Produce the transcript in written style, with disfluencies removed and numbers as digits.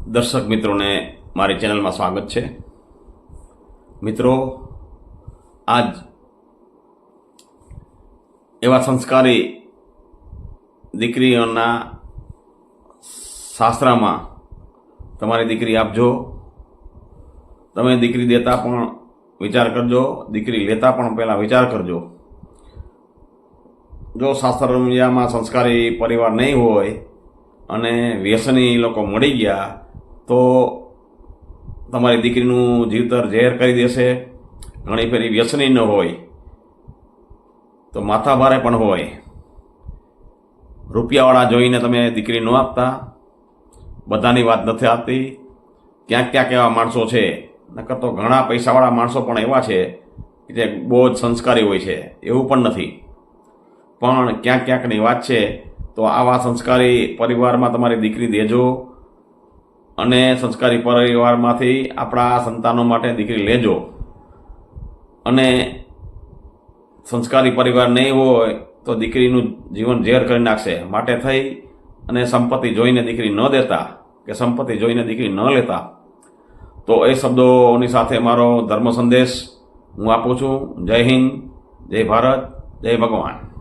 દર્શક મિત્રોને મારી ચેનલમાં સ્વાગત છે। મિત્રો, આજ એવા સંસ્કારી દીકરીઓના સાસરામાં તમારી દીકરી આપજો। તમે દીકરી દેતા પણ વિચાર કરજો, દીકરી લેતા પણ પહેલાં વિચાર કરજો। જો સાસરિયામાં સંસ્કારી પરિવાર નહીં હોય અને વ્યસની લોકો મળી ગયા તો તમારી દીકરીનું જીવતર ઝેર કરી દેશે। ઘણી ફેરી વ્યસની ન હોય તો માથાભારે પણ હોય। રૂપિયાવાળા જોઈને તમે દીકરી ન આપતા। બધાની વાત નથી આવતી, ક્યાંક ક્યાંક એવા માણસો છે, નકર તો ઘણા પૈસાવાળા માણસો પણ એવા છે કે જે બહુ જ સંસ્કારી હોય છે, એવું પણ નથી। પણ ક્યાંક ક્યાંકની વાત છે, તો આવા સંસ્કારી પરિવારમાં તમારી દીકરી દેજો અને સંસ્કારી પરિવારમાંથી આપણા સંતાનો માટે દીકરી લેજો। અને સંસ્કારી પરિવાર નહીં હોય તો દીકરીનું જીવન ઝેર કરી નાખશે। માટે થઈ અને સંપત્તિ જોઈને દીકરી ન દેતા કે સંપત્તિ જોઈને દીકરી ન લેતા। તો એ શબ્દોની સાથે મારો ધર્મ સંદેશ હું આપું છું। જય હિન્દ, જય ભારત, જય ભગવાન।